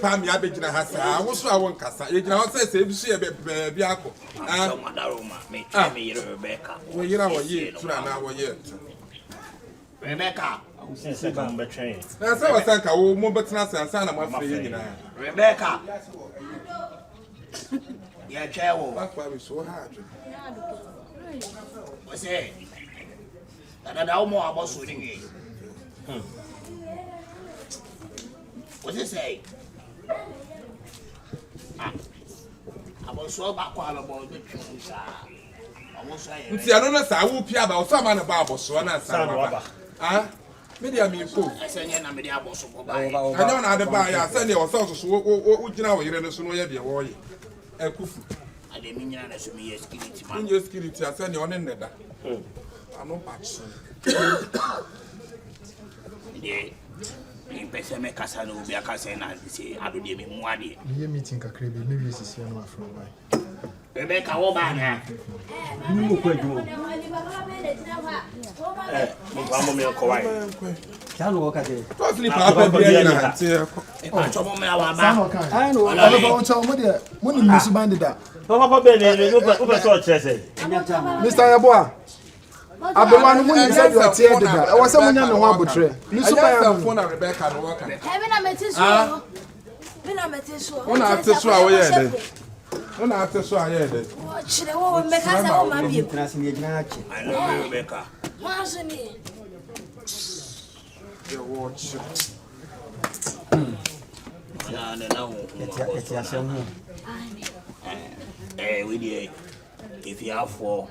pa me abegina ha sa wo so awon kasa ye gina ho say ebi so ye be akọ ah madaroma me yire Rebecca wo yira wo ye tura na wo ye Rebecca Since I come back train. na say wa sanka wo mo betena sansa na mo afre ye nyina Rebecca ya chewo akwa be so hard what's it da o mo aboso ni what's it say aboso ba kwa ba bo betwu sa aboso aye nti ano na sa wo pia ba o so ma na ba aboso na sa ba ah media me ko asenye na media aboso bo ba anya na ade ba ya se ne o so so wo gina wo yire no so no ye de wo ye ekufu ade mi nyina na so mi yes skits man Inyo skits ase ne one nneda ano patch de ni pese me kasa no bi akasa na se Addo de me mu ade ye meeting kakra bi me wi sisi no afro bai Rebecca wo ba na Who could do? Mama, me ko wai. can work at it to sleep pa bia na ti e cho mo me wa ba Sam kan I know all about cho mo de mo ni musu bandida Papa be ne o so chese. Mr. Yeboah Abewa no mo ni say you tie dida e was say munya me ho abotre ni so ba ya phone na Rebecca no work Heaven na metiso. Me na metiso. Una ateso a wo ye de una ateso a ye de Chire wo me ka sa wo ma bi. I love Rebecca Wa so ni. ye watch na wo we dey if you have for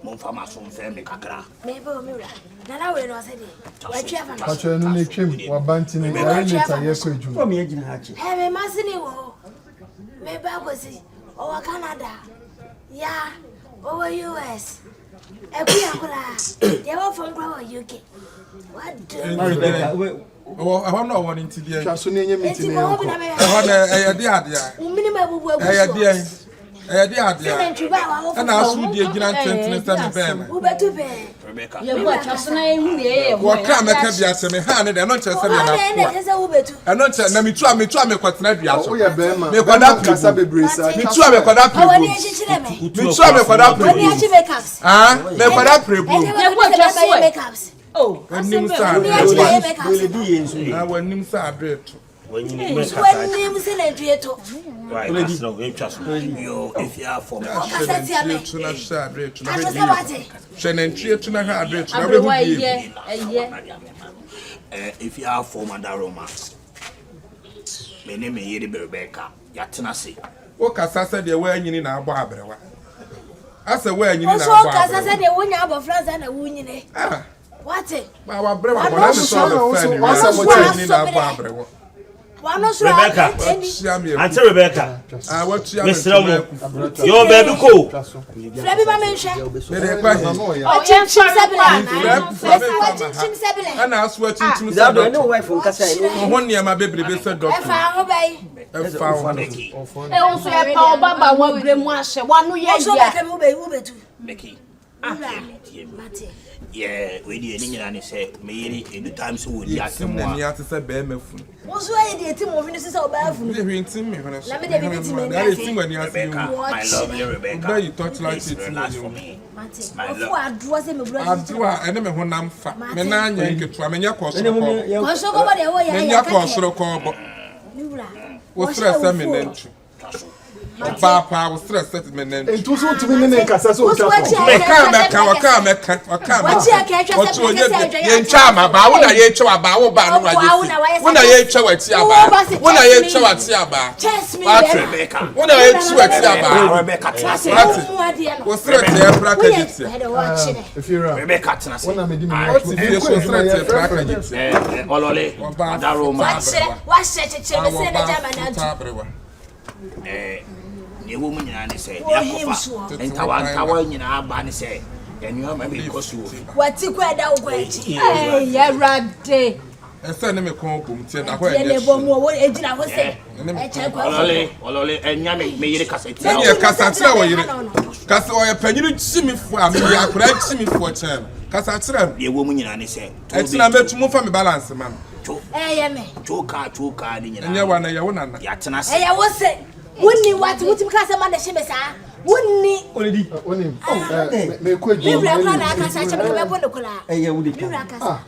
mon fama so mfe me kakra Me ba o mi ra. Na na we no say de. Wa twa fa na. Pacho no ne twem wa banti ne ya later ye ko eju Come here, Ginachi. He me ma sini wo. Me ba ko si. O wa Canada. Ya. O wa US. E ku ya kula. They were from UK. What do? oh I want no one into the twa so ne nye meeting Eti ne mo bi na ko me. e ho na e de ade a Umini ma bubu ebu. e de e de ade a Ntwi ba wa wo. na asu die gina tentene se me be me Wo betu be. Rebecca Yeboah chasona ehu ye wo ka me ka bia se me ha ne de no nche se me na Na na se wo betu. e no nche na metu a kwatena bia so o ye be ma me kwada kasa bebre sa metu a me kwada Awani prebu e chichire me. metu a me kwada Wani prebu achi makeups. ah me kwada prebu Yeboah chasona makeups. oh wanim sa Wani achi ade makeups. Do ye nsu. ah wanim sa ade to When you make Wani mu se na dueto. right. That's no game chase. yo if you have for me Kasa ti ame. tu na sha ade to na Aso se be wate. hwenentwie tu na ha ade to na be abrewa bi ye if you have for madaroma me ne me yire Rebecca ya tena se wo kasa se de wa anyini na abọ abrewa asa wa anyini na Oso abọ kasa abrewa se de wonya abo France na wunyine. ah Wate. ba wa abrewa Wa ko na no so so be na fa ni wo so wa wa anyini na abọ abrewa Wano so Rebecca. eni. tia me Auntie Rebecca. ah wa tia me Mr. Mo. Your baby ko. Flebi ma me hwe. me de kwa hi O chinchim sabila na. Flebi O chinchim sabila. ana aso chinchim se Addo no do wife on kasa ho niam bebrebe se E doctor fa ho bai. e fa wo Becky e o so e pa obaba wa bremu ahye wanu ye Oso ya be mu be wo betu. Becky Mate. yeah we dey ni nyina ne say me yire any time so we sim asem na ni wa ate se be mafu Oso aye de ti mo fi ni sisa o ba fu. de hwintim me hono so Na me de bi ti me na de sim ani ase Rebecca you my lovely Rebecca Where you touch like Please it, relax you for know. me Mate. My Ofu love. adwo se me bro. adu a ene me honam fa me na anya nketua me nya ko so ko Ko so ko ba de wo ya me ya nya ka. ko so ko bo Ni wura. wo stress me nantu ba pa wo stress set me nantu entu so tumi ne kasa so Oso twa achi. me ka waka Wachi aka atwa What's se what pese ye ncha ma ba wo na ye twa ba wo ba no wa ye wo na ye twa wati aba wo na ye twa wati aba Chess me. Rebecca wo na ye twa wati aba Rebecca tena se wo stress ye pra ka jiti efira Rebecca tena se wona me di me o ti fi so stress ye pra ka jiti olole madaroma Wa se cheche me se na jama na adu. ne wo mu nyina ne se ya kofa ntawa nyina ba ne se enyo ma be kosu Wati kwa da wo echi. eh ya rade ese ne me kon ko mtie na ho Ye ye le bo mu wo ejina ho se. E che kwa. olole enya me yire kaseti se ye kasa tira wo yire kasa o ye panyinu chimi fu a me akura chimi fu o chen kasa tira ne wo mu nyina ne se etina metu mu fa me balance man choka ni nyina nya wana ya wona na ya tena se wo se wonni what wutim ka se ma na sheme sa wonni onidi me ko ji me bra na aka sa chebe me bo ne kula wudi me bra aka sa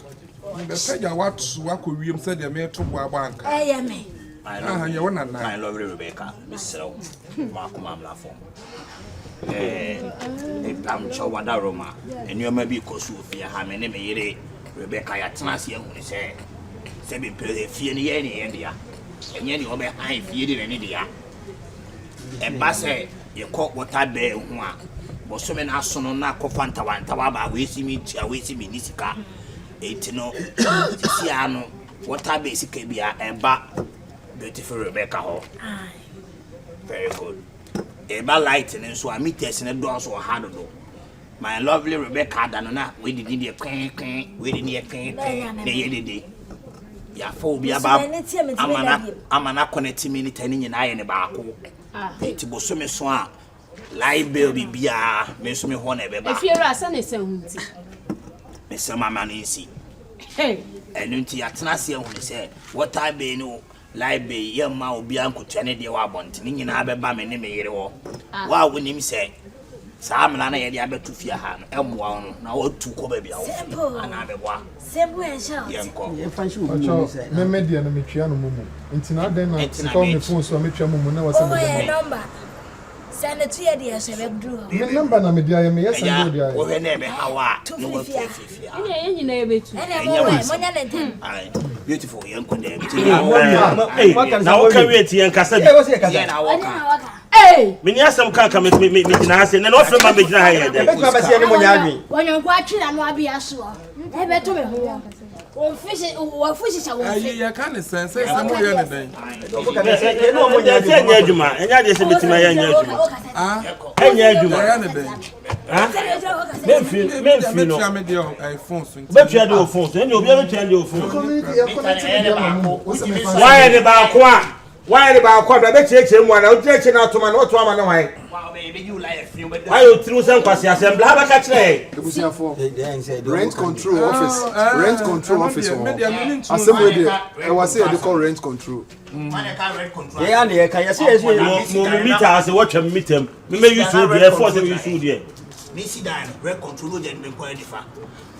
be saja wako wiem se de me to bo abanka me ya wona na my lovely Rebecca misro ma kuma amla fo am chawada roma enyo bi kosu ofia ha me ne me yire Rebecca ya tena se ehunu se be pere fie ne ye ne dia enye ni obe han fie de ne dia e ba se ye ko water be hu a bo so me na so no na ko fanta ba we si mi ni sika enti no si ano water be sika bia e ba beautiful Rebecca ho very good e ba light ne so a meters ne do so ha do my lovely Rebecca da no na we did the kwen we did the kwen ne ye dede ya fo bia ba amana connect minute ni nyina ye ne ba ko enti bo so me so a live bill bia me so me ho na be ba efiera asa ne se hunti me se mama ni si enunti atena se hu ni se what I be no live bill ye ma obi ankotua ne de wa bonti ni nyina be ba me ne me yere wo wa wonim se Samla na yedi abetu fia ha no emwa no na otu ko ba bia wo ana abebwa sembo ensha yenko me media na metwa no mumu ntina den na sika me phone so metwa mumu na wasa me number send it to yedi asebe dru me number na media ya me yes and media wo he na be hawa no wo fia ene yenyi na ebetu monya lenten ai beautiful yenko de na wo ka wieti yankasa bi na waka mini asem ka me gina ase na no frɛ ma me gina ha ye de be kwa basi ne monya adwi wonyo atwi na no abia so e be to me ho wo fish sha wo ayi ya kan sense mo ye ne den no monya adwi enya adwuma enya de se betima ya enya adwuma enya adwuma ya ne den me no me de iPhone so be tua de phone so enya obi be tua de phone community ya connect media mumu why de ba ko a why the ba kwa be cheche mu ana o cheche na atoma na otoma na why why you through some kwasi assembly ha ba ka kire ebusiafo rent control office assembly there e was say they call rent control yeah na e ka yes mo meter as what you meter me use so there force me use so there me see that rent control de me ko edifa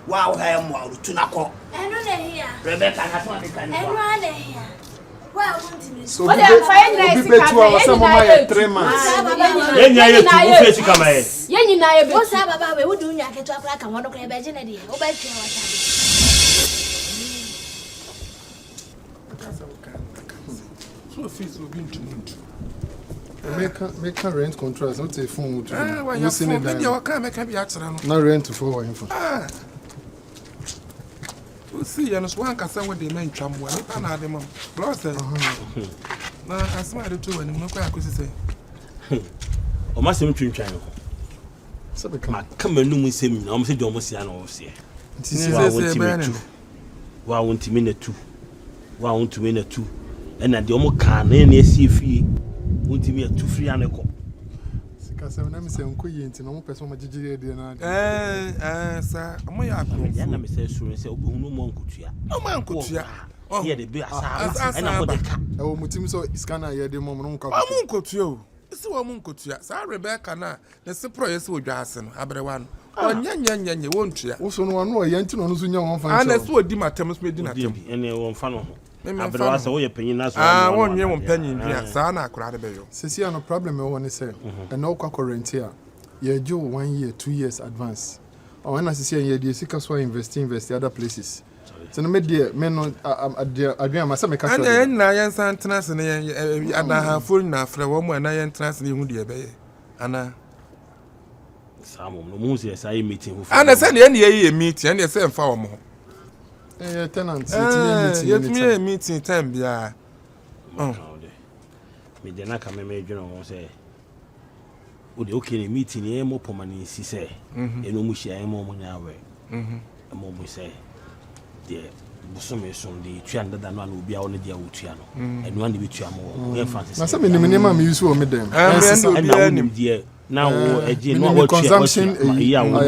wow ha mo arutu na ko eno na hia Rebecca na so de kan eno na hia so we be 2 hours some my 3 months enya ye tu wo face kama ye yenyi na ebe wo sa baba we wudu nya ketu akra kan wono kra be je na de wo ba twa wa so fees will be into make rent contracts not a phone to you see me there wa kan make be atira no na rent for info see you know so anka say we dey men twam wa ni pa na ade mom plus na asma de to wani mo kwa akosi say o ma sem twintwan no so be ma kama nu mu sem na o mo se de o mo sia na o se ntisi wa wontimi na tu ena de o mo ka na na esi fie wontimi atu firi aneko sika na me se nko yi nti na mo person ma gigire de na sa mo ya akro ya na me se suru se obehunu mo nkotua o ma nkotua here de be asa ena mo de ka e wo mutim so scanner ye de mo no nka o mo nkotua o isi wo mo nkotua sa Rebecca na se pro ye se odwa ase no abrewa no onyanya wontua wo so no anu ye nti no so nya won fa ana se odi matem so edi na tem ene won fa no ho abrewa se wo ye panyin na so wonye won panyin bia sa na akura de beyo sisi ano problem e won say and no kwa current here ye jo 1 year 2 years advance o when sisi ye dey sika so invest other places so no me dey me no adwan ma say me ka ana na yen san tenase ne ana ha fori na afre wo mo na yen tenase ne hu de beye ana Samo no mu se say meeting hu ana say ne ye meeting ne say mfa wo mo tenant yetimi meeting time bia me de na ka me dwene wo say o de okay ne meeting e mo pomani si say eno mu hia e mo nya we mo mu say de busome so de tua ndada no na obi a wo ne de awotua no eno an de betua mo we fancy na say me ne ma me use wo me dem na wo eje no wo tua consumption ya wo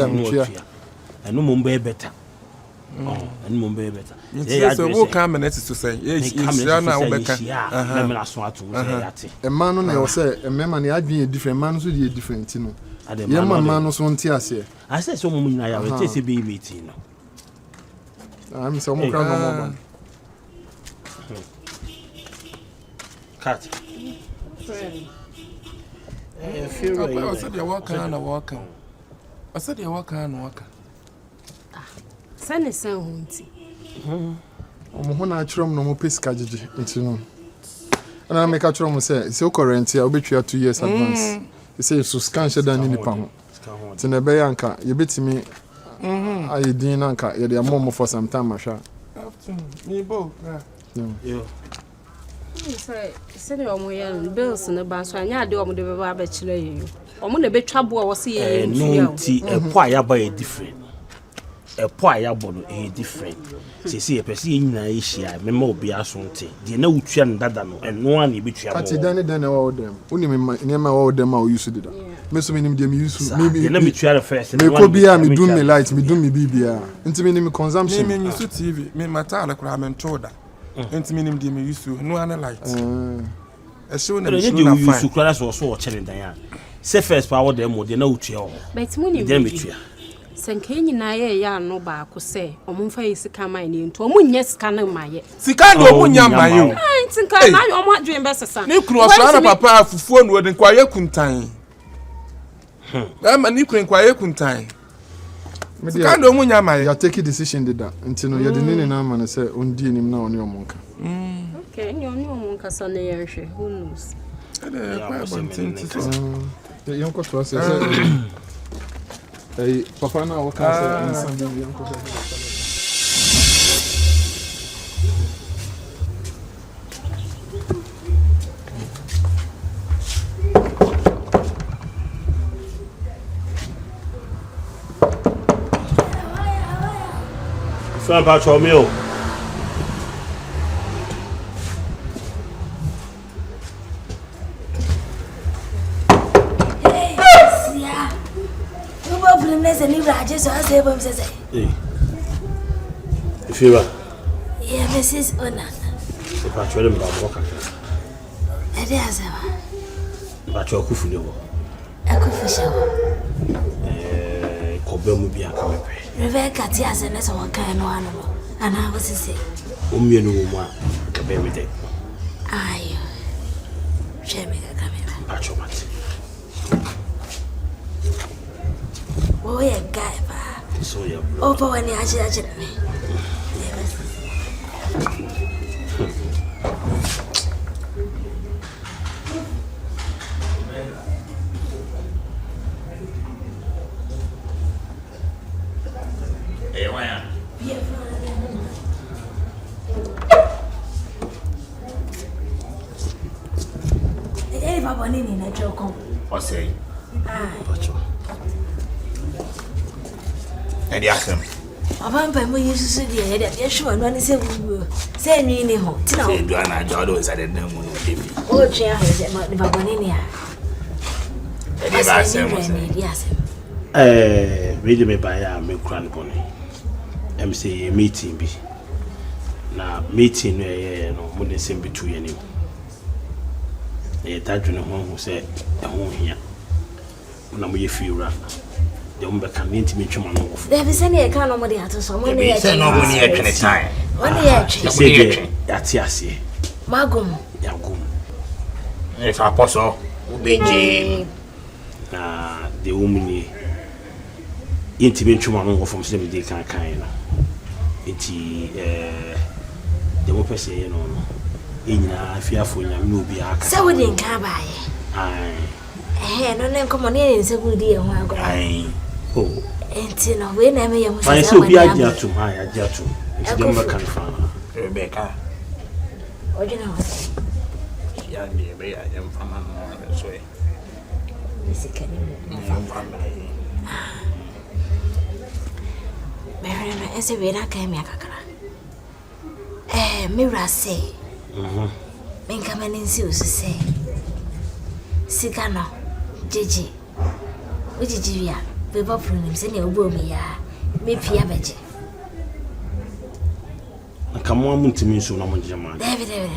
eno mo be better and Mumbai better. Yes, so come and to say, yes, a man on your say, a man, I be a different man, so be different, you know. Yeah, my man was one tear. I said, so I have a TCB meeting. I'm so more. Cat. I said, you're walking on a walker. I said, you're walking on a walker. Send a sound. When I trum no more pesca, you know. And I make a trum say, it's so current here, I'll be 2 years advance. He says, so scanner than in the pound. It's in a bayanka, you bet me. I didn't anchor, you're the moment for some time, Masha. Me both. Yeah. Send your bills in the bank, and I do the bachelor. I'm going to be trouble. I was seeing no tea, a choir by a different. A choir bottle a different. See a person in Asia, Memo be a sonte. The no chan dadano, and no one which you have. Then all them. Only name all them are used to do that. Most of them use maybe let me try the first. Me could be me do me lights, me do me BBA. Into me consumption. Me use TV, me matala cram toda. Into me me use to no other lights. A show them you to class or so challenge Diane. Say first power them or the no chair. But when you Sankany na ya no ba ko say omumfa yisika man ni nto omun yes kana maye sika do omun nya maye tinka na yo omo adwen besesa ni kunu oso na papa afufuo no de kwaye kuntan ni kunu kwaye kuntan sika do omun nya maye ya take decision did that until no you the nene na man say ondi enim na oni omonka okay ni oni omonka sa na ye hwe who knows yonko to say hey, Papa, now what can I say? From Patrol. Just as they were say. If you are, yeah, Mrs. Ona. if I tell them about walking, it is but your coffee, a coffee shower. Cobble will be a coming. Rebecca tears and that's one kind of animal. And I was to say, You know, a baby day. Aye, Jamie, coming. Patch mat. Oh, yeah, guy, so you're over when you actually me. Hey, why? Hey, Papa, Nini, I joke. What's say? And yes, Papa, we used to see the head at Yeshua, and when he said, say, Nini, home. Say, do I not Jordo is at the name of the baby? Oh, chair, the Papa Nini. Yes, Really, me buy a milk cran pony. MC meeting be. Now, meeting, no, when they send between you. A tadrin who said, a home here. When I'm with you, the umber can intimate you. There is any account of money at someone. They say no money at time. One year, that's yes, Magum. Yagum. If apostle, Benji. The woman intimate you from same day can kind. The woman say, no, in a fearful young no be a so we didn't come by. Aye, no name come on in is a good deal. Aye, oh, and no, we never young. I so be a dear to my idea to Rebecca. Rebecca. What do you know? Young dear, I am from a way. Mary, I say, we don't came here. Mira say, men come in to say, Sicano, Gigi, which is Julia, we both from him, send your woman, ya, me Pia Veggie. come on to me so no one German. David.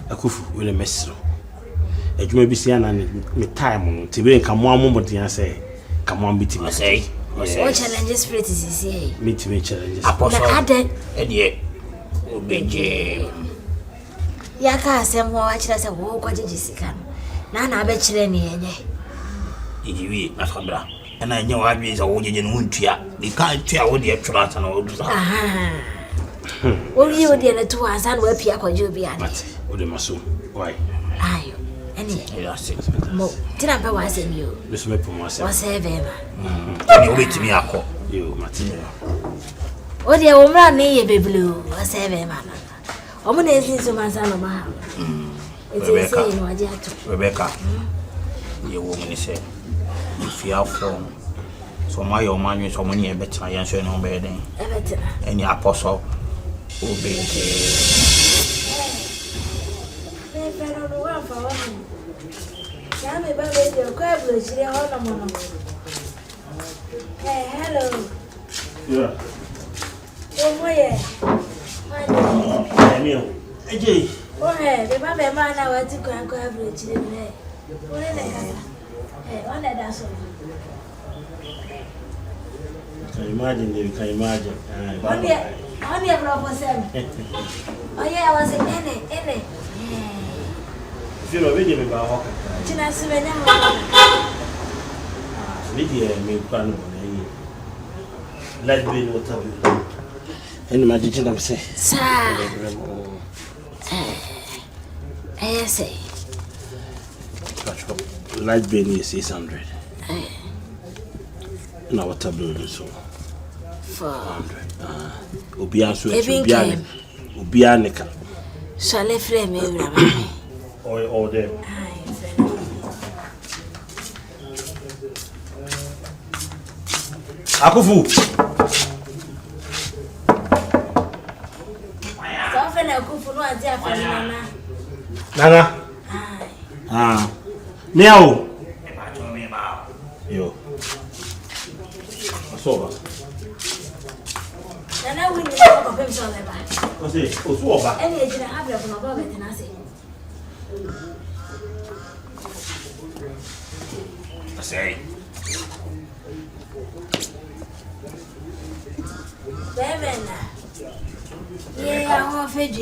Akufu will a mesro. It may be seen and me time to be come one moment and say, come on, beat me. Say, what challenges spirit is here? Meet me challenges. Apostle, Addo. and yet, obey. Yaka, some more watch us a walk what Jessica. None I bet you any. You Afabra, and I know I mean a wood in Wuntia. The can't tell what the actual and all. Will you dear to us and where Pia could you be at? What am I so? Why? Aye, any. Tinapa was in you. Miss Maple myself. Was ever. You wait to me, I call You, Martina. Oh, dear woman, baby blue, was ever man. Woman is in my son of my house. It's Rebecca. Your woman is said, if you have form, so my old man is so many a better answer no bedding. Any apostle obey. Hey, hello. Yeah. Oh, yeah. Hey, Oh, hey, the man, I want to go and go have a children. Hey, one that does. Can you imagine? You can imagine. Only a proper seven. Oh, yeah, I was in any. If you're a video about Hawk, Chinas, Lydia may plan on let me know what you and imagine them say, sir. I say, light being is 600. Now what tableau so 400. Ubianica. Shall I frame me? Or there. Akufu. Nana. Now. Yo. Soba. Nana, we need to go to the What's it? Soba. Any agent have a problem with Nancy. I say, yeah, I'm off it.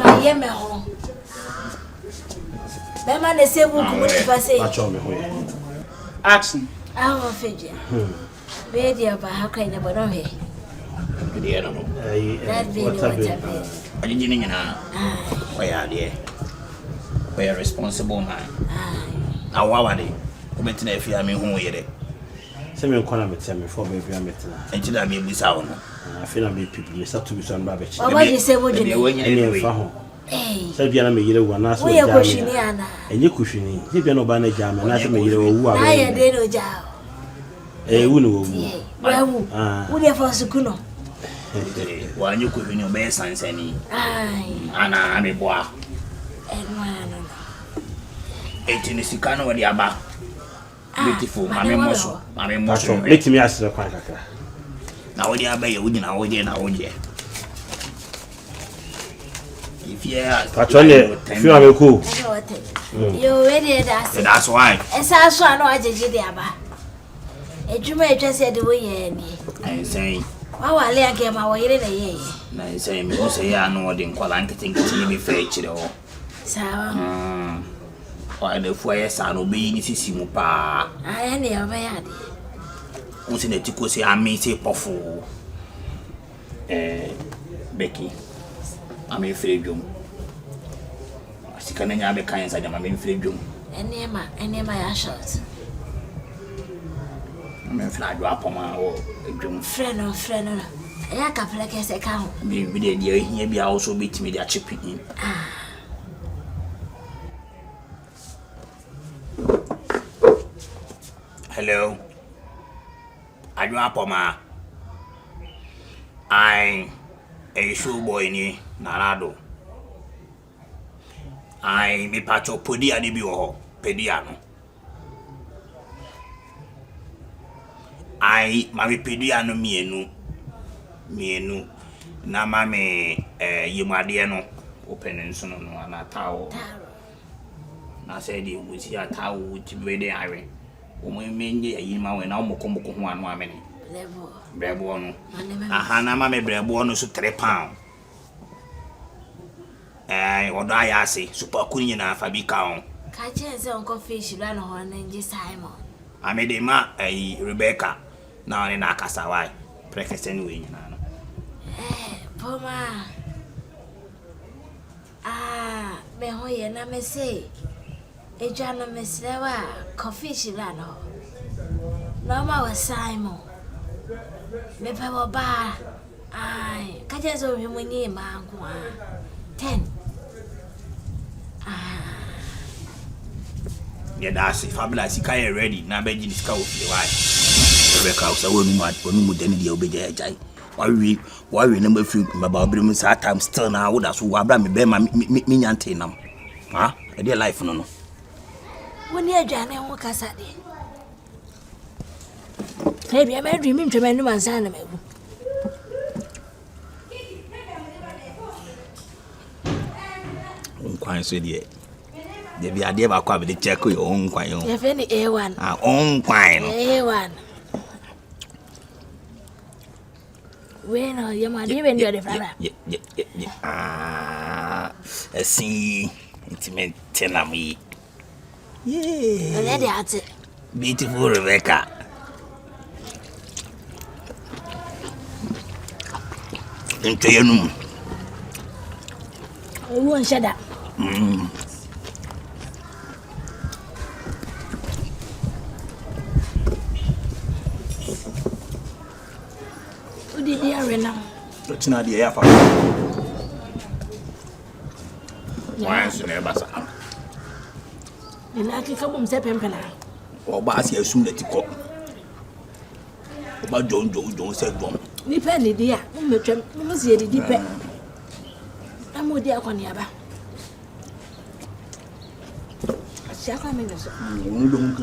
My yemmy home. The man is able to say, Action. I'm off it. Baby, about how kind of a here. I don't know. That be I didn't know. Why are they? We are responsible man. Now, what are they? Come to if you are me who are they? Send me a corner with me for baby. I'm it. And you don't be sound. I feel I'm people. We start to be some babbage. What you say, would you Any for hey, Sabiana me you one as we are pushing Anna. And you cushioning. If you're no banner jam and I me who are. I did no job. Eh, who well, would you for Sukuno? Why you could win your best and any? Aye, Anna, I'm a boy. and one. 18 is the kind of the Abba. Beautiful, I'm muscle. I'm a muscle. Let me ask the quack. Now, what do you bay? Wouldn't I? If you are cool. You ready? That's why. As I saw, no, I did the Abba. A Juma just said the way I say, oh, I lay a game away in a year. I say, me say, I know what in Qualanka think to be fetched all. So, why the fire son obeying Simupa? I never had. What's in the tico say, I may say, Poffo. Becky, I'm afraid you. She can't have a kind of I'm afraid you. And near my ashes. I'm afraid drop on my friend. I can't play as a count. Maybe the dear here be also beat me their chipping in. Hello. I drop on my. I'm a show boy ni Addo. I me pacho podia ni biwo pediano. I mami pediano mienu. mienu na mame yimade no open nso no na tawo na say di wusi atawo tibede are o mo menye yima we na omokomoko ho anu amene brebo no aha na mame brebo no so 3 pound odo ayase super kunyi na fabika on ka chense onko fish la no ho na nji Simon amede ma Rebecca na one na akasawai prekese ni we nyina no poma me ho ye na me say eja no me slewa coffee shila no ma wa Simon me pe wo ba ka chense o mi munyi ma nko 10 yeah, that's it. Fabulous. You ready. Now, be just go. Why? Rebecca, so when you then the obey jai. Why we number few about bring time still now. That's who Abraham me be me nyantenam. Huh? A dear life no. When you join me, what casa de? Maybe I may dream to many man's animal. Quite so dear. They be idea about quite the check your own quite. If any A1. Our own quite. A1. Bueno, you might even do the father. Yeah. See, intimate tenami. Yeah. That's it. Beautiful Rebecca. Into your room. I won't shut up. What did you hear now? It's not the air for once in a bassa. The lucky come step in. Or Bass, assume that you cook. About John said, John. Depending, dear. Must see the deep. I'm with dear Conyaba. I shall come in. You don't